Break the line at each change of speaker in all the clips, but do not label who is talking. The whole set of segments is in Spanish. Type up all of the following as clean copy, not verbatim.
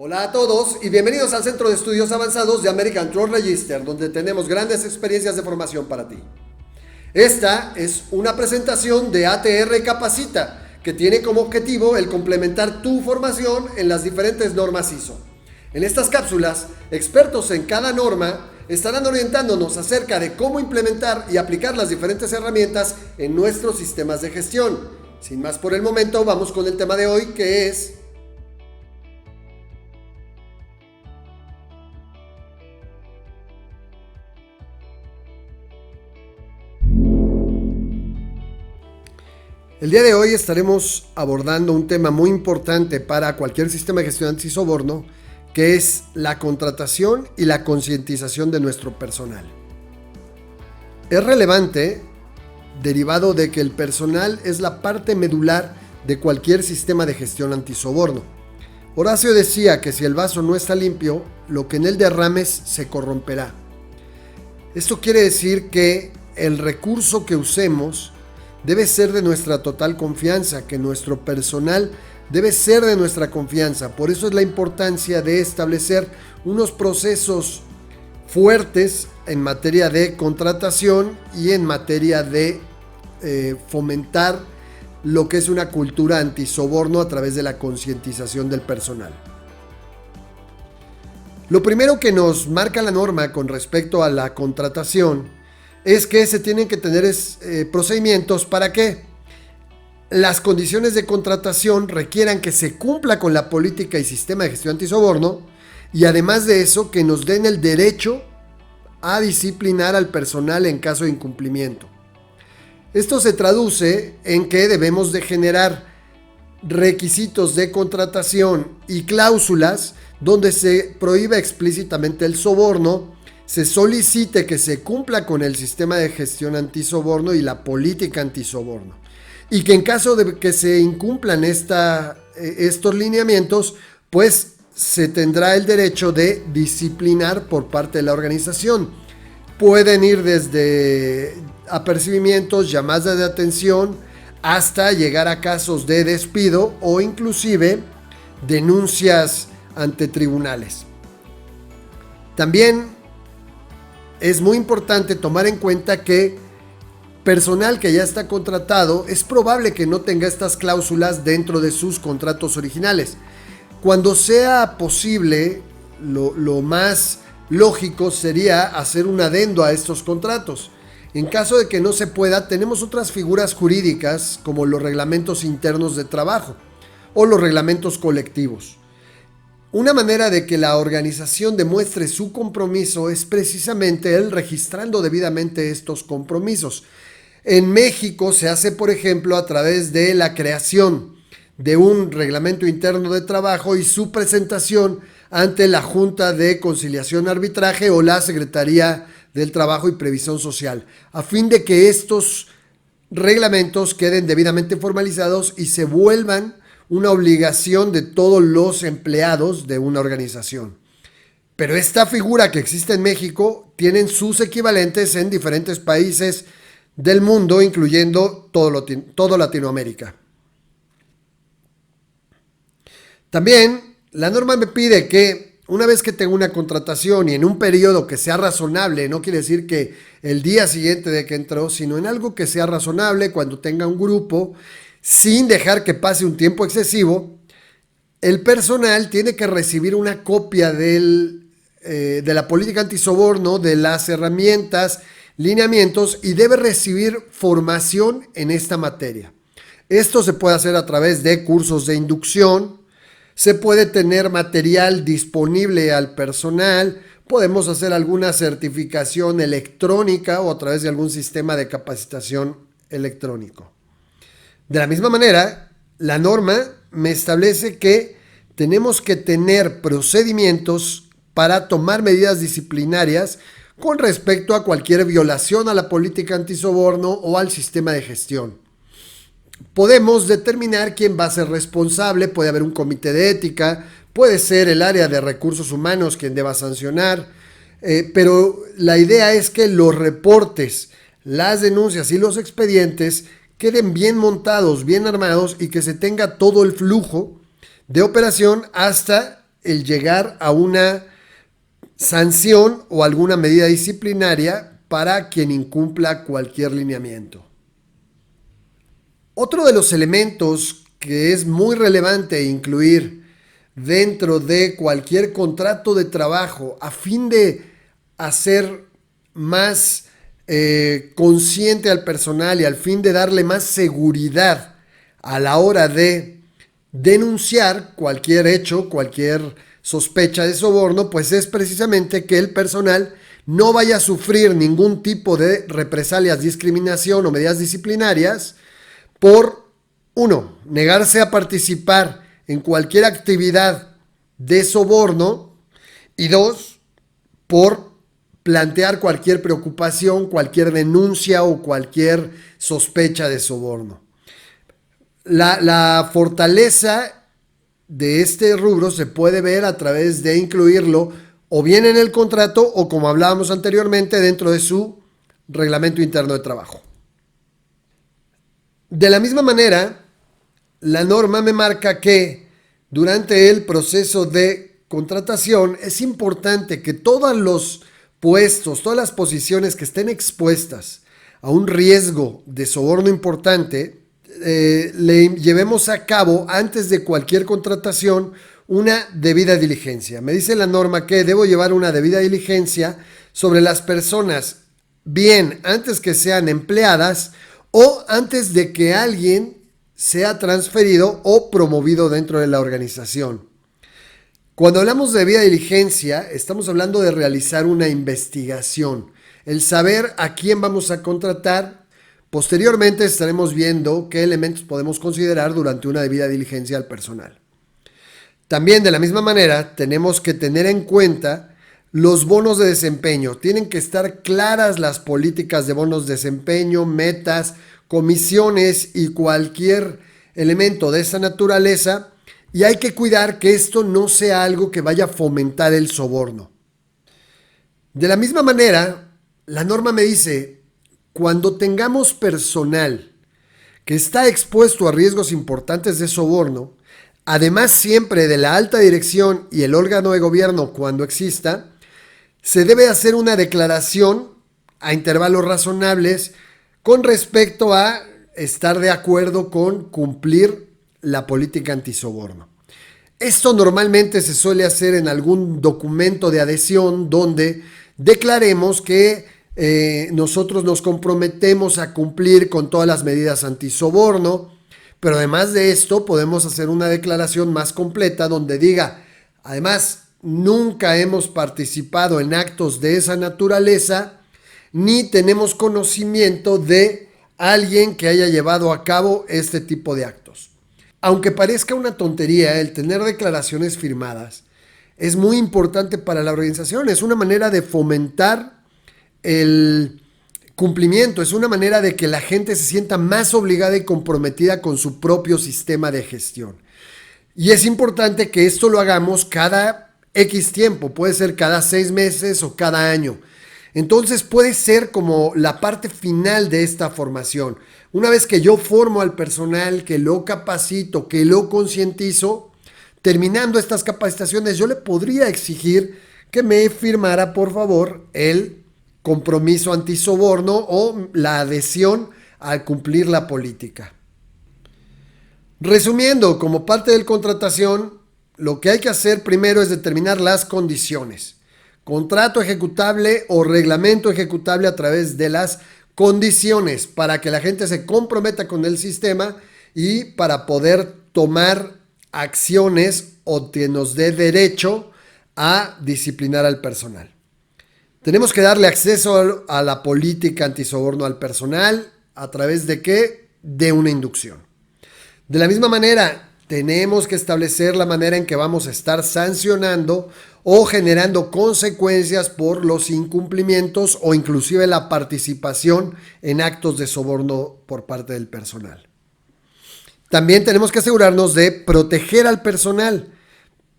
Hola a todos y bienvenidos al Centro de Estudios Avanzados de American Trust Register, donde tenemos grandes experiencias de formación para ti. Esta es una presentación de ATR Capacita, que tiene como objetivo el complementar tu formación en las diferentes normas ISO. En estas cápsulas, expertos en cada norma estarán orientándonos acerca de cómo implementar y aplicar las diferentes herramientas en nuestros sistemas de gestión. Sin más por el momento, vamos con el tema de hoy, que es el día de hoy estaremos abordando un tema muy importante para cualquier sistema de gestión antisoborno, que es la contratación y la concientización de nuestro personal. Es relevante, derivado de que el personal es la parte medular de cualquier sistema de gestión antisoborno. Horacio decía que si el vaso no está limpio, lo que en él derrames se corromperá. Esto quiere decir que el recurso que usemos debe ser de nuestra total confianza, que nuestro personal debe ser de nuestra confianza. Por eso es la importancia de establecer unos procesos fuertes en materia de contratación y en materia de fomentar lo que es una cultura antisoborno a través de la concientización del personal. Lo primero que nos marca la norma con respecto a la contratación es que se tienen que tener procedimientos para que las condiciones de contratación requieran que se cumpla con la política y sistema de gestión antisoborno, y además de eso que nos den el derecho a disciplinar al personal en caso de incumplimiento. Esto se traduce en que debemos de generar requisitos de contratación y cláusulas donde se prohíba explícitamente el soborno, se solicite que se cumpla con el sistema de gestión antisoborno y la política antisoborno. Y que en caso de que se incumplan estos lineamientos, pues se tendrá el derecho de disciplinar por parte de la organización. Pueden ir desde apercibimientos, llamadas de atención, hasta llegar a casos de despido o inclusive denuncias ante tribunales. También es muy importante tomar en cuenta que personal que ya está contratado es probable que no tenga estas cláusulas dentro de sus contratos originales. Cuando sea posible, lo más lógico sería hacer un adendo a estos contratos. En caso de que no se pueda, tenemos otras figuras jurídicas como los reglamentos internos de trabajo o los reglamentos colectivos. Una manera de que la organización demuestre su compromiso es precisamente el registrando debidamente estos compromisos. En México se hace, por ejemplo, a través de la creación de un reglamento interno de trabajo y su presentación ante la Junta de Conciliación y Arbitraje o la Secretaría del Trabajo y Previsión Social, a fin de que estos reglamentos queden debidamente formalizados y se vuelvan una obligación de todos los empleados de una organización. Pero esta figura que existe en México tienen sus equivalentes en diferentes países del mundo, incluyendo todo Latinoamérica. También la norma me pide que una vez que tenga una contratación y en un periodo que sea razonable, no quiere decir que el día siguiente de que entró, sino en algo que sea razonable cuando tenga un grupo, sin dejar que pase un tiempo excesivo, el personal tiene que recibir una copia de la política antisoborno, de las herramientas, lineamientos, y debe recibir formación en esta materia. Esto se puede hacer a través de cursos de inducción, se puede tener material disponible al personal, podemos hacer alguna certificación electrónica o a través de algún sistema de capacitación electrónico. De la misma manera, la norma me establece que tenemos que tener procedimientos para tomar medidas disciplinarias con respecto a cualquier violación a la política antisoborno o al sistema de gestión. Podemos determinar quién va a ser responsable, puede haber un comité de ética, puede ser el área de recursos humanos quien deba sancionar, pero la idea es que los reportes, las denuncias y los expedientes queden bien montados, bien armados y que se tenga todo el flujo de operación hasta el llegar a una sanción o alguna medida disciplinaria para quien incumpla cualquier lineamiento. Otro de los elementos que es muy relevante incluir dentro de cualquier contrato de trabajo a fin de hacer más consciente al personal y al fin de darle más seguridad a la hora de denunciar cualquier hecho, cualquier sospecha de soborno, pues es precisamente que el personal no vaya a sufrir ningún tipo de represalias, discriminación o medidas disciplinarias por, uno, negarse a participar en cualquier actividad de soborno y dos, por plantear cualquier preocupación, cualquier denuncia o cualquier sospecha de soborno. La fortaleza de este rubro se puede ver a través de incluirlo o bien en el contrato o, como hablábamos anteriormente, dentro de su reglamento interno de trabajo. De la misma manera, la norma me marca que durante el proceso de contratación es importante que todos los puestos, todas las posiciones que estén expuestas a un riesgo de soborno importante, le llevemos a cabo antes de cualquier contratación una debida diligencia. Me dice la norma que debo llevar una debida diligencia sobre las personas, bien antes que sean empleadas o antes de que alguien sea transferido o promovido dentro de la organización. Cuando hablamos de debida diligencia, estamos hablando de realizar una investigación, el saber a quién vamos a contratar. Posteriormente estaremos viendo qué elementos podemos considerar durante una debida diligencia al personal. También, de la misma manera, tenemos que tener en cuenta los bonos de desempeño. Tienen que estar claras las políticas de bonos de desempeño, metas, comisiones y cualquier elemento de esa naturaleza, y hay que cuidar que esto no sea algo que vaya a fomentar el soborno. De la misma manera, la norma me dice: cuando tengamos personal que está expuesto a riesgos importantes de soborno, además siempre de la alta dirección y el órgano de gobierno cuando exista, se debe hacer una declaración a intervalos razonables con respecto a estar de acuerdo con cumplir la política antisoborno. Esto normalmente se suele hacer en algún documento de adhesión donde declaremos que nosotros nos comprometemos a cumplir con todas las medidas antisoborno, pero además de esto podemos hacer una declaración más completa donde diga: además, nunca hemos participado en actos de esa naturaleza, ni tenemos conocimiento de alguien que haya llevado a cabo este tipo de actos. Aunque parezca una tontería, el tener declaraciones firmadas es muy importante para la organización. Es una manera de fomentar el cumplimiento, es una manera de que la gente se sienta más obligada y comprometida con su propio sistema de gestión. Y es importante que esto lo hagamos cada X tiempo, puede ser cada 6 meses o cada año. Entonces puede ser como la parte final de esta formación. Una vez que yo formo al personal, que lo capacito, que lo concientizo, terminando estas capacitaciones, yo le podría exigir que me firmara, por favor, el compromiso antisoborno o la adhesión al cumplir la política. Resumiendo, como parte de la contratación, lo que hay que hacer primero es determinar las condiciones. Contrato ejecutable o reglamento ejecutable a través de las condiciones para que la gente se comprometa con el sistema y para poder tomar acciones o que nos dé derecho a disciplinar al personal. Tenemos que darle acceso a la política antisoborno al personal a través de ¿qué? De una inducción. De la misma manera, tenemos que establecer la manera en que vamos a estar sancionando o generando consecuencias por los incumplimientos o inclusive la participación en actos de soborno por parte del personal. También tenemos que asegurarnos de proteger al personal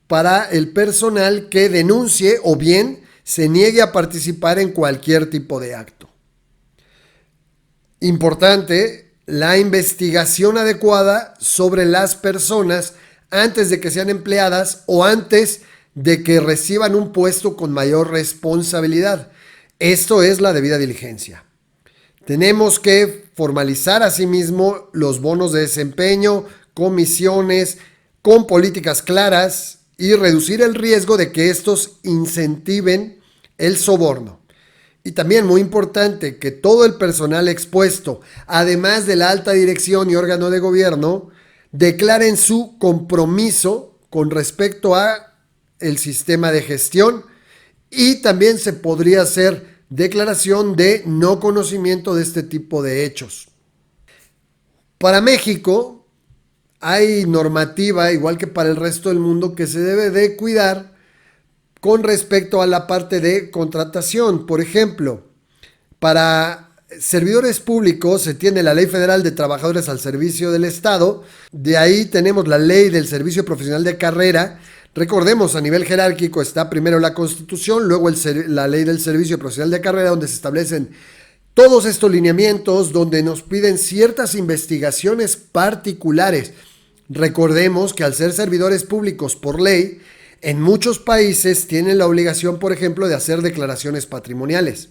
para el personal que denuncie o bien se niegue a participar en cualquier tipo de acto. Importante, la investigación adecuada sobre las personas antes de que sean empleadas o antes de que reciban un puesto con mayor responsabilidad. Esto es la debida diligencia. Tenemos que formalizar asimismo los bonos de desempeño, comisiones, con políticas claras y reducir el riesgo de que estos incentiven el soborno. Y también muy importante que todo el personal expuesto, además de la alta dirección y órgano de gobierno, declaren su compromiso con respecto a el sistema de gestión, y también se podría hacer declaración de no conocimiento de este tipo de hechos. Para México hay normativa, igual que para el resto del mundo, que se debe de cuidar con respecto a la parte de contratación. Por ejemplo, para servidores públicos se tiene la Ley Federal de Trabajadores al Servicio del Estado, de ahí tenemos la Ley del Servicio Profesional de Carrera. Recordemos, a nivel jerárquico está primero la Constitución, luego la Ley del Servicio Profesional de Carrera, donde se establecen todos estos lineamientos, donde nos piden ciertas investigaciones particulares. Recordemos que al ser servidores públicos por ley, en muchos países tienen la obligación, por ejemplo, de hacer declaraciones patrimoniales.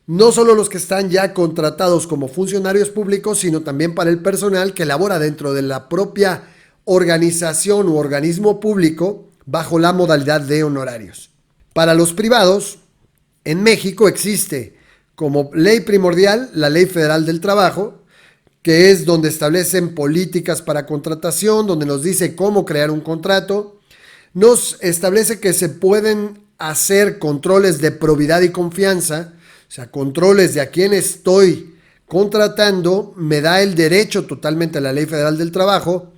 No solo los que están ya contratados como funcionarios públicos, sino también para el personal que labora dentro de la propia organización u organismo público bajo la modalidad de honorarios. Para los privados, en México existe como ley primordial la Ley Federal del Trabajo, que es donde establecen políticas para contratación, donde nos dice cómo crear un contrato. Nos establece que se pueden hacer controles de probidad y confianza, o sea, controles de a quién estoy contratando, me da el derecho totalmente a la Ley Federal del Trabajo.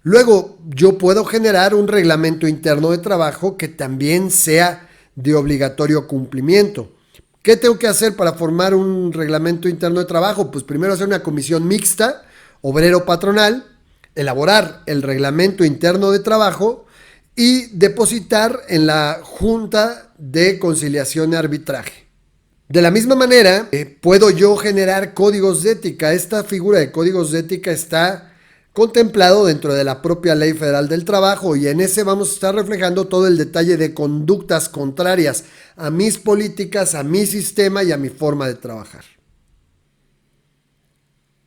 Luego, yo puedo generar un reglamento interno de trabajo que también sea de obligatorio cumplimiento. ¿Qué tengo que hacer para formar un reglamento interno de trabajo? Pues primero hacer una comisión mixta, obrero-patronal, elaborar el reglamento interno de trabajo y depositar en la Junta de Conciliación y Arbitraje. De la misma manera, puedo yo generar códigos de ética. Esta figura de códigos de ética está contemplado dentro de la propia Ley Federal del Trabajo, y en ese vamos a estar reflejando todo el detalle de conductas contrarias a mis políticas, a mi sistema y a mi forma de trabajar.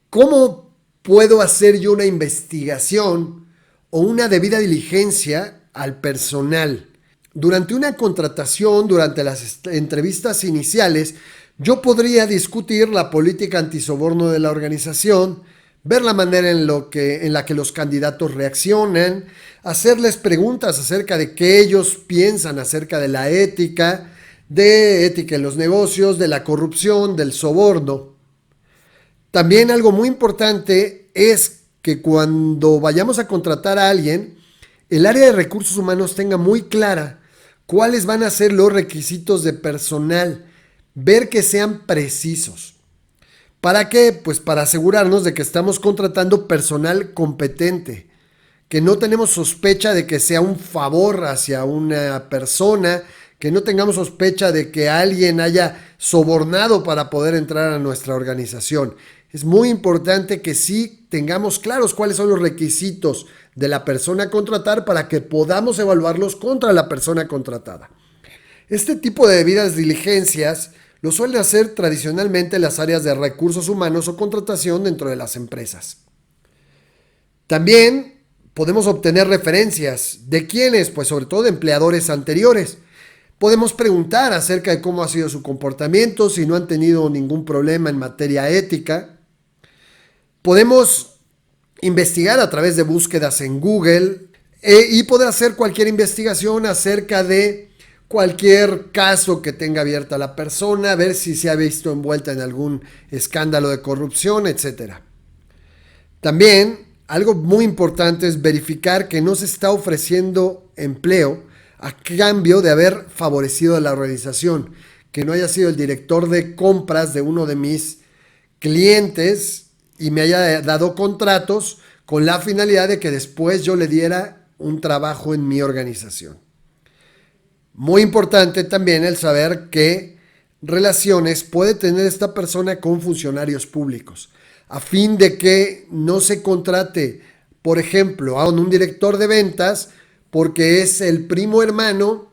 ¿Cómo puedo hacer yo una investigación o una debida diligencia al personal? Durante una contratación, durante las entrevistas iniciales, yo podría discutir la política antisoborno de la organización, ver la manera en la que los candidatos reaccionan, hacerles preguntas acerca de qué ellos piensan acerca de la ética, de ética en los negocios, de la corrupción, del soborno. También algo muy importante es que cuando vayamos a contratar a alguien, el área de recursos humanos tenga muy clara cuáles van a ser los requisitos de personal, ver que sean precisos. ¿Para qué? Pues para asegurarnos de que estamos contratando personal competente, que no tenemos sospecha de que sea un favor hacia una persona, que no tengamos sospecha de que alguien haya sobornado para poder entrar a nuestra organización. Es muy importante que sí tengamos claros cuáles son los requisitos de la persona a contratar para que podamos evaluarlos contra la persona contratada. Este tipo de debidas diligencias lo suelen hacer tradicionalmente las áreas de recursos humanos o contratación dentro de las empresas. También podemos obtener referencias. ¿De quiénes? Pues sobre todo de empleadores anteriores. Podemos preguntar acerca de cómo ha sido su comportamiento, si no han tenido ningún problema en materia ética. Podemos investigar a través de búsquedas en Google y poder hacer cualquier investigación acerca de cualquier caso que tenga abierta la persona, ver si se ha visto envuelta en algún escándalo de corrupción, etc. También, algo muy importante es verificar que no se está ofreciendo empleo a cambio de haber favorecido a la organización, que no haya sido el director de compras de uno de mis clientes y me haya dado contratos con la finalidad de que después yo le diera un trabajo en mi organización. Muy importante también el saber qué relaciones puede tener esta persona con funcionarios públicos, a fin de que no se contrate, por ejemplo, a un director de ventas porque es el primo hermano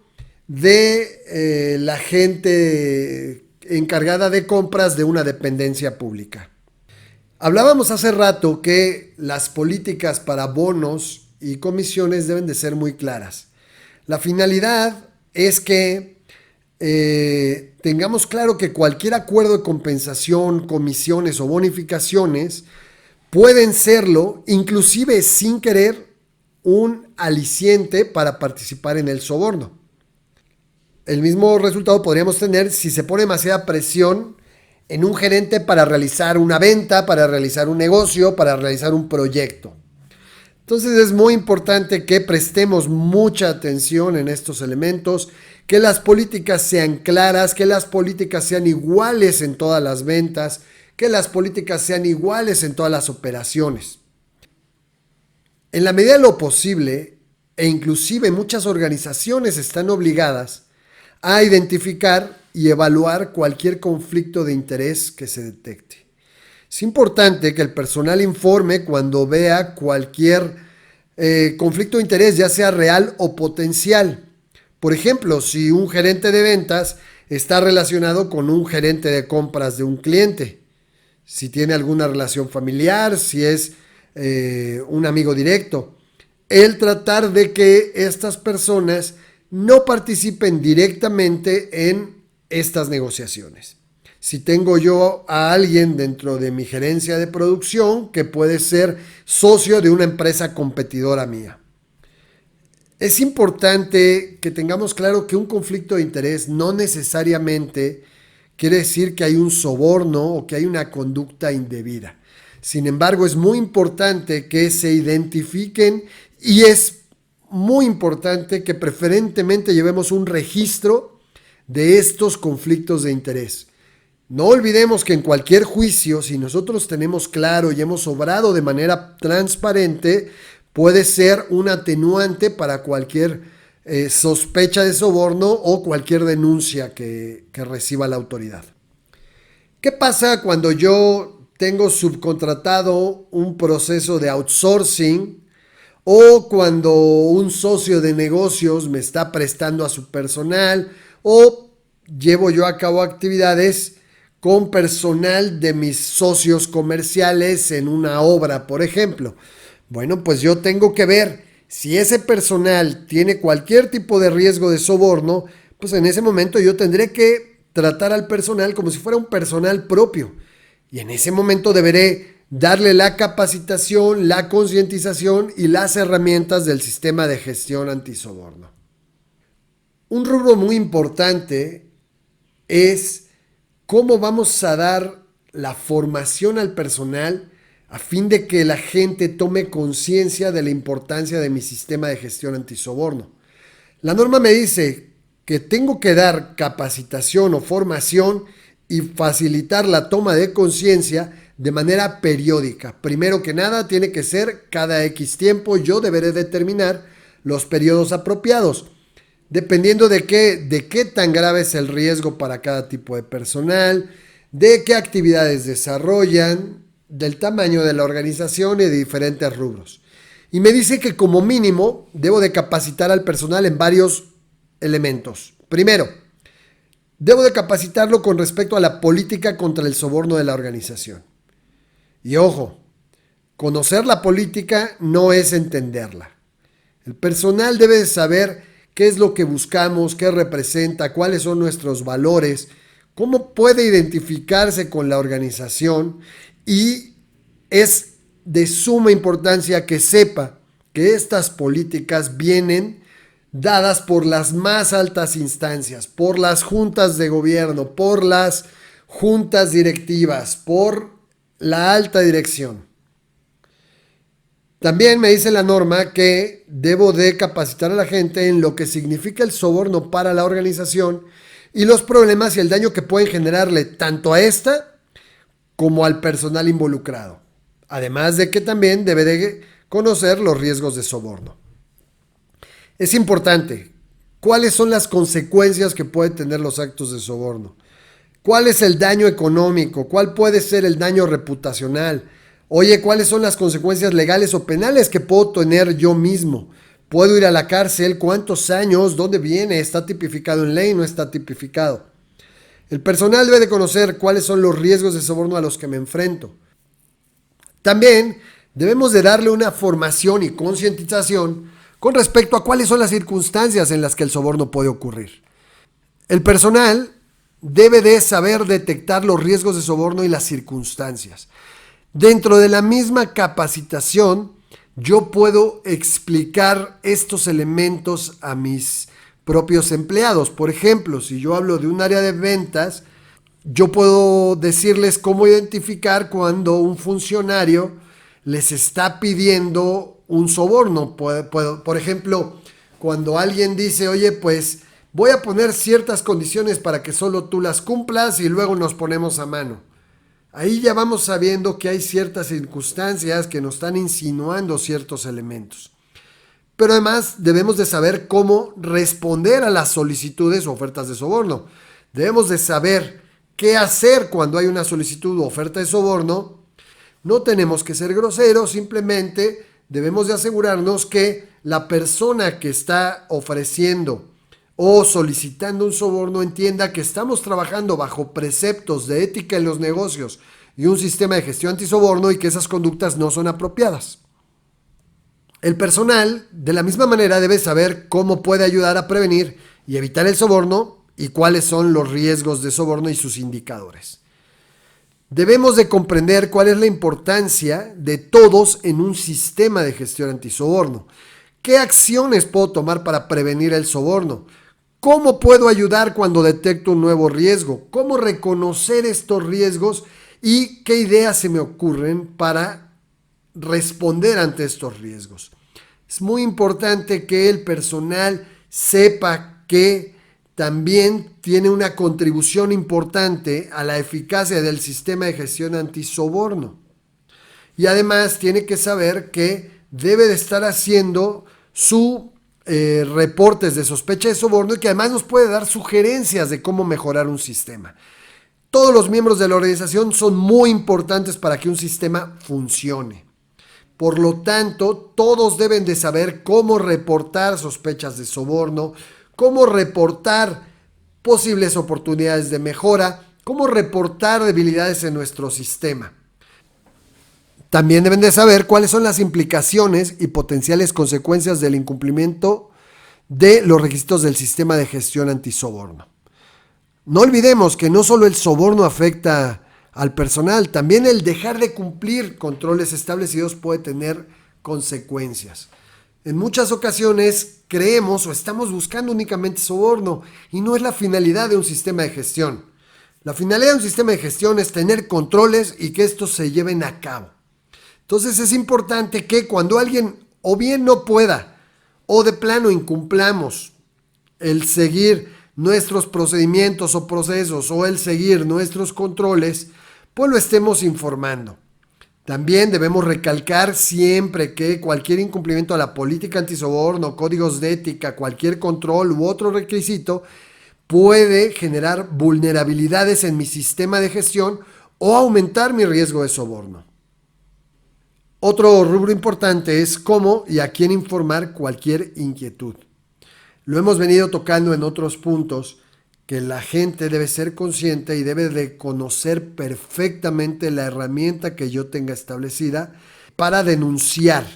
de la gente encargada de compras de una dependencia pública. Hablábamos hace rato que las políticas para bonos y comisiones deben de ser muy claras. La finalidad es que tengamos claro que cualquier acuerdo de compensación, comisiones o bonificaciones pueden serlo, inclusive sin querer, un aliciente para participar en el soborno. El mismo resultado podríamos tener si se pone demasiada presión en un gerente para realizar una venta, para realizar un negocio, para realizar un proyecto. Entonces es muy importante que prestemos mucha atención en estos elementos, que las políticas sean claras, que las políticas sean iguales en todas las ventas, que las políticas sean iguales en todas las operaciones. En la medida de lo posible, e inclusive muchas organizaciones están obligadas a identificar y evaluar cualquier conflicto de interés que se detecte. Es importante que el personal informe cuando vea cualquier conflicto de interés, ya sea real o potencial. Por ejemplo, si un gerente de ventas está relacionado con un gerente de compras de un cliente, si tiene alguna relación familiar, si es un amigo directo, el tratar de que estas personas no participen directamente en estas negociaciones. Si tengo yo a alguien dentro de mi gerencia de producción que puede ser socio de una empresa competidora mía. Es importante que tengamos claro que un conflicto de interés no necesariamente quiere decir que hay un soborno o que hay una conducta indebida. Sin embargo, es muy importante que se identifiquen y es muy importante que preferentemente llevemos un registro de estos conflictos de interés. No olvidemos que en cualquier juicio, si nosotros tenemos claro y hemos obrado de manera transparente, puede ser un atenuante para cualquier sospecha de soborno o cualquier denuncia que reciba la autoridad. ¿Qué pasa cuando yo tengo subcontratado un proceso de outsourcing o cuando un socio de negocios me está prestando a su personal o llevo yo a cabo actividades con personal de mis socios comerciales en una obra, por ejemplo? Bueno, pues yo tengo que ver si ese personal tiene cualquier tipo de riesgo de soborno, pues en ese momento yo tendré que tratar al personal como si fuera un personal propio. Y en ese momento deberé darle la capacitación, la concientización y las herramientas del sistema de gestión antisoborno. Un rubro muy importante es cómo vamos a dar la formación al personal a fin de que la gente tome conciencia de la importancia de mi sistema de gestión antisoborno. La norma me dice que tengo que dar capacitación o formación y facilitar la toma de conciencia de manera periódica. Primero que nada, tiene que ser cada X tiempo. Yo deberé determinar los periodos apropiados, dependiendo de qué tan grave es el riesgo para cada tipo de personal, de qué actividades desarrollan, del tamaño de la organización y de diferentes rubros. Y me dice que como mínimo debo de capacitar al personal en varios elementos. Primero, debo de capacitarlo con respecto a la política contra el soborno de la organización. Y ojo, conocer la política no es entenderla. El personal debe de saber qué es lo que buscamos, qué representa, cuáles son nuestros valores, cómo puede identificarse con la organización, y es de suma importancia que sepa que estas políticas vienen dadas por las más altas instancias, por las juntas de gobierno, por las juntas directivas, por la alta dirección. También me dice la norma que debo de capacitar a la gente en lo que significa el soborno para la organización y los problemas y el daño que pueden generarle tanto a esta como al personal involucrado. Además de que también debe de conocer los riesgos de soborno. Es importante, ¿cuáles son las consecuencias que pueden tener los actos de soborno? ¿Cuál es el daño económico? ¿Cuál puede ser el daño reputacional? Oye, ¿cuáles son las consecuencias legales o penales que puedo tener yo mismo ¿Puedo ir a la cárcel? ¿Cuántos años? ¿Dónde viene? ¿Está tipificado en ley? ¿No está tipificado? El personal debe de conocer cuáles son los riesgos de soborno a los que me enfrento. También debemos de darle una formación y concientización con respecto a cuáles son las circunstancias en las que el soborno puede ocurrir. El personal debe de saber detectar los riesgos de soborno y las circunstancias. Dentro de la misma capacitación, yo puedo explicar estos elementos a mis propios empleados. Por ejemplo, si yo hablo de un área de ventas, yo puedo decirles cómo identificar cuando un funcionario les está pidiendo un soborno. Por ejemplo, cuando alguien dice, oye, pues voy a poner ciertas condiciones para que solo tú las cumplas y luego nos ponemos a mano. Ahí ya vamos sabiendo que hay ciertas circunstancias que nos están insinuando ciertos elementos. Pero además debemos de saber cómo responder a las solicitudes o ofertas de soborno. Debemos de saber qué hacer cuando hay una solicitud o oferta de soborno. No tenemos que ser groseros, simplemente debemos de asegurarnos que la persona que está ofreciendo o solicitando un soborno entienda que estamos trabajando bajo preceptos de ética en los negocios y un sistema de gestión antisoborno y que esas conductas no son apropiadas. El personal, de la misma manera, debe saber cómo puede ayudar a prevenir y evitar el soborno y cuáles son los riesgos de soborno y sus indicadores. Debemos de comprender cuál es la importancia de todos en un sistema de gestión antisoborno. ¿Qué acciones puedo tomar para prevenir el soborno? ¿Cómo puedo ayudar cuando detecto un nuevo riesgo? ¿Cómo reconocer estos riesgos? ¿Y qué ideas se me ocurren para responder ante estos riesgos? Es muy importante que el personal sepa que también tiene una contribución importante a la eficacia del sistema de gestión antisoborno. Y además tiene que saber que debe de estar haciendo sus reportes de sospecha de soborno y que además nos puede dar sugerencias de cómo mejorar un sistema. Todos los miembros de la organización son muy importantes para que un sistema funcione. Por lo tanto, todos deben de saber cómo reportar sospechas de soborno, cómo reportar posibles oportunidades de mejora, cómo reportar debilidades en nuestro sistema. También deben de saber cuáles son las implicaciones y potenciales consecuencias del incumplimiento de los requisitos del sistema de gestión antisoborno. No olvidemos que no solo el soborno afecta al personal, también el dejar de cumplir controles establecidos puede tener consecuencias. En muchas ocasiones creemos o estamos buscando únicamente soborno y no es la finalidad de un sistema de gestión. La finalidad de un sistema de gestión es tener controles y que estos se lleven a cabo. Entonces es importante que cuando alguien o bien no pueda o de plano incumplamos el seguir nuestros procedimientos o procesos o el seguir nuestros controles, pues lo estemos informando. También debemos recalcar siempre que cualquier incumplimiento a la política antisoborno, códigos de ética, cualquier control u otro requisito puede generar vulnerabilidades en mi sistema de gestión o aumentar mi riesgo de soborno. Otro rubro importante es cómo y a quién informar cualquier inquietud. Lo hemos venido tocando en otros puntos, que la gente debe ser consciente y debe de conocer perfectamente la herramienta que yo tenga establecida para denunciar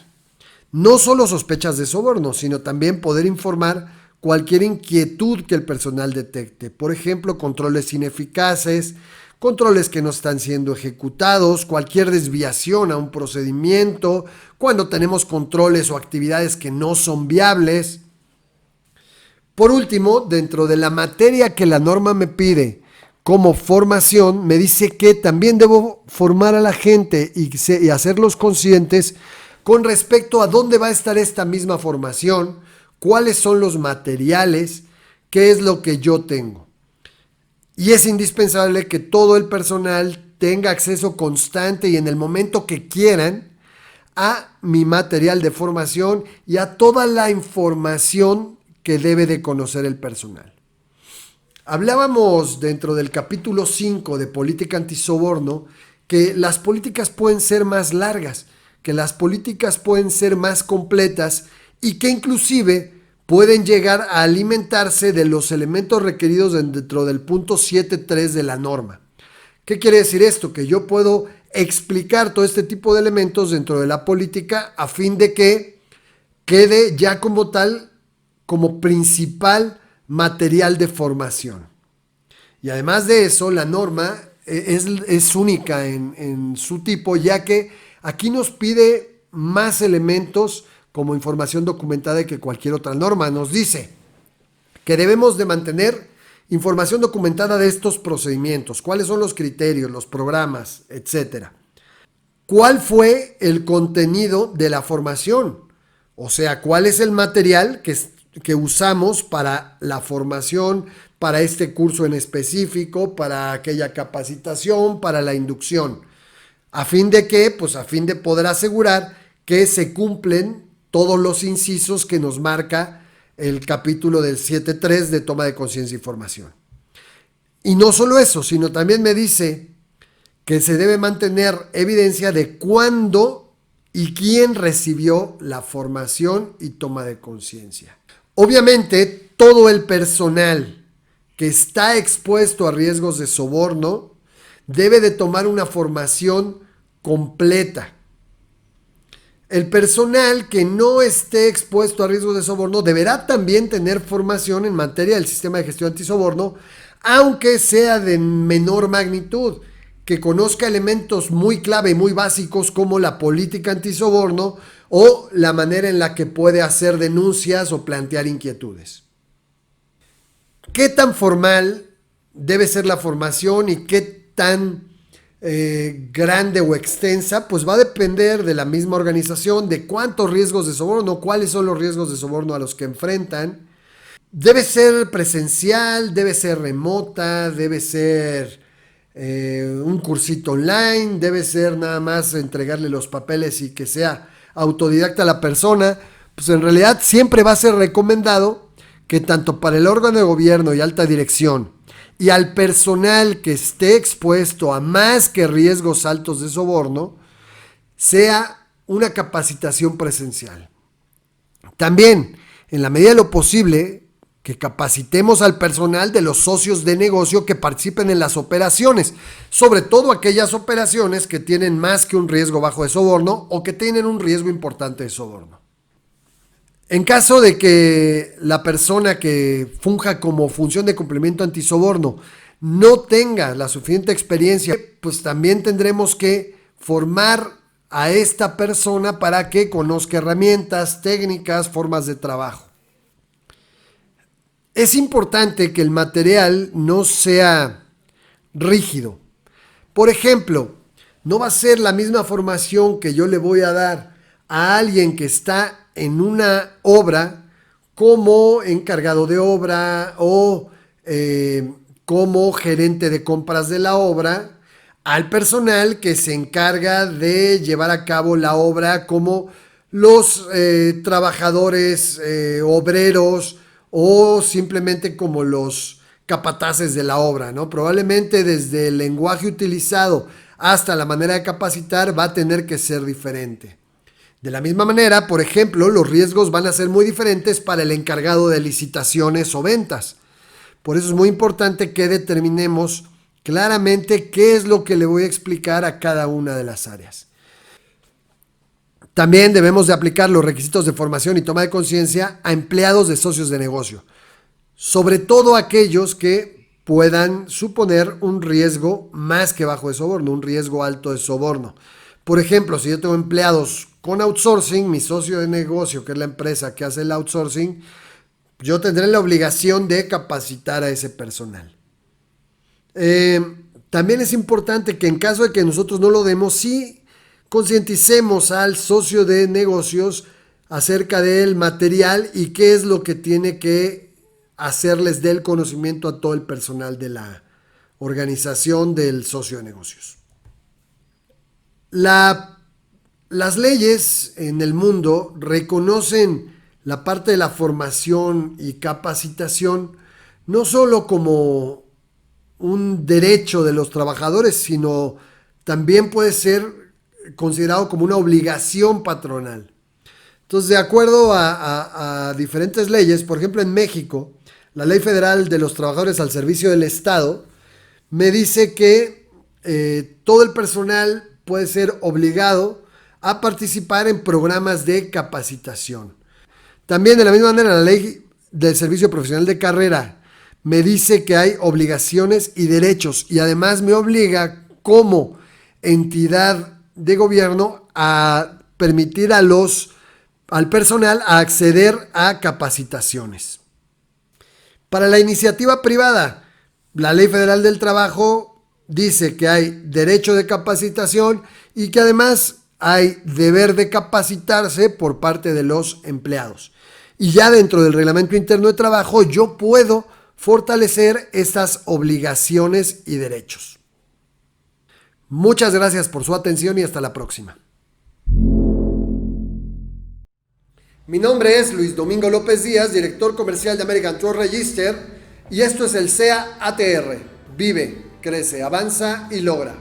no solo sospechas de soborno, sino también poder informar cualquier inquietud que el personal detecte. Por ejemplo, controles ineficaces, controles que no están siendo ejecutados, cualquier desviación a un procedimiento, cuando tenemos controles o actividades que no son viables. Por último, dentro de la materia que la norma me pide como formación, me dice que también debo formar a la gente y hacerlos conscientes con respecto a dónde va a estar esta misma formación, cuáles son los materiales, qué es lo que yo tengo. Y es indispensable que todo el personal tenga acceso constante y en el momento que quieran a mi material de formación y a toda la información que debe de conocer el personal. Hablábamos dentro del capítulo 5 de política antisoborno que las políticas pueden ser más largas, que las políticas pueden ser más completas y que inclusive pueden llegar a alimentarse de los elementos requeridos dentro del punto 7.3 de la norma. ¿Qué quiere decir esto? Que yo puedo explicar todo este tipo de elementos dentro de la política a fin de que quede ya como tal, como principal material de formación. Y además de eso, la norma es única en su tipo, ya que aquí nos pide más elementos como información documentada que cualquier otra norma. Nos dice que debemos de mantener información documentada de estos procedimientos, cuáles son los criterios, los programas, etcétera. ¿Cuál fue el contenido de la formación? O sea, ¿cuál es el material que usamos para la formación, para este curso en específico, para aquella capacitación, para la inducción? ¿A fin de qué? Pues a fin de poder asegurar que se cumplen todos los incisos que nos marca el capítulo del 7.3 de toma de conciencia y formación. Y no solo eso, sino también me dice que se debe mantener evidencia de cuándo y quién recibió la formación y toma de conciencia. Obviamente, todo el personal que está expuesto a riesgos de soborno debe de tomar una formación completa. El personal que no esté expuesto a riesgos de soborno deberá también tener formación en materia del sistema de gestión antisoborno, aunque sea de menor magnitud, que conozca elementos muy clave y muy básicos como la política antisoborno o la manera en la que puede hacer denuncias o plantear inquietudes. ¿Qué tan formal debe ser la formación y qué tan grande o extensa? Pues va a depender de la misma organización, de cuántos riesgos de soborno, cuáles son los riesgos de soborno a los que enfrentan. Debe ser presencial, debe ser remota, debe ser un cursito online, debe ser nada más entregarle los papeles y que sea autodidacta la persona. Pues en realidad siempre va a ser recomendado que tanto para el órgano de gobierno y alta dirección y al personal que esté expuesto a más que riesgos altos de soborno, sea una capacitación presencial. También, en la medida de lo posible, que capacitemos al personal de los socios de negocio que participen en las operaciones, sobre todo aquellas operaciones que tienen más que un riesgo bajo de soborno o que tienen un riesgo importante de soborno. En caso de que la persona que funja como función de cumplimiento antisoborno no tenga la suficiente experiencia, pues también tendremos que formar a esta persona para que conozca herramientas, técnicas, formas de trabajo. Es importante que el material no sea rígido. Por ejemplo, no va a ser la misma formación que yo le voy a dar a alguien que está en una obra como encargado de obra o como gerente de compras de la obra, al personal que se encarga de llevar a cabo la obra como los trabajadores, obreros o simplemente como los capataces de la obra, ¿no? Probablemente desde el lenguaje utilizado hasta la manera de capacitar va a tener que ser diferente. De la misma manera, por ejemplo, los riesgos van a ser muy diferentes para el encargado de licitaciones o ventas. Por eso es muy importante que determinemos claramente qué es lo que le voy a explicar a cada una de las áreas. También debemos de aplicar los requisitos de formación y toma de conciencia a empleados de socios de negocio, sobre todo aquellos que puedan suponer un riesgo más que bajo de soborno, un riesgo alto de soborno. Por ejemplo, si yo tengo empleados con outsourcing, mi socio de negocio, que es la empresa que hace el outsourcing, yo tendré la obligación de capacitar a ese personal. También es importante que en caso de que nosotros no lo demos, sí concienticemos al socio de negocios acerca del material y qué es lo que tiene que hacerles del conocimiento a todo el personal de la organización del socio de negocios. Las leyes en el mundo reconocen la parte de la formación y capacitación no solo como un derecho de los trabajadores, sino también puede ser considerado como una obligación patronal. Entonces, de acuerdo a diferentes leyes, por ejemplo en México, la Ley Federal de los Trabajadores al Servicio del Estado me dice que todo el personal puede ser obligado a participar en programas de capacitación. También de la misma manera la Ley del Servicio Profesional de Carrera me dice que hay obligaciones y derechos y además me obliga como entidad de gobierno a permitir al personal a acceder a capacitaciones. Para la iniciativa privada, la Ley Federal del Trabajo dice que hay derecho de capacitación y que además hay deber de capacitarse por parte de los empleados. Y ya dentro del Reglamento Interno de Trabajo yo puedo fortalecer estas obligaciones y derechos. Muchas gracias por su atención y hasta la próxima. Mi nombre es Luis Domingo López Díaz, director comercial de American Trust Register, y esto es el SEA ATR. Vive, crece, avanza y logra.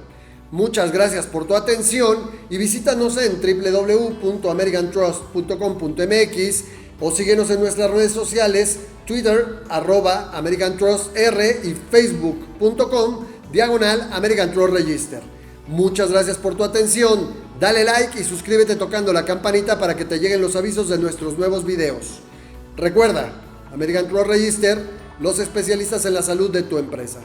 Muchas gracias por tu atención y visítanos en www.americantrust.com.mx o síguenos en nuestras redes sociales, Twitter, @AmericanTrustR y Facebook.com/American Trust Register. Muchas gracias por tu atención. Dale like y suscríbete tocando la campanita para que te lleguen los avisos de nuestros nuevos videos. Recuerda, American Trust Register, los especialistas en la salud de tu empresa.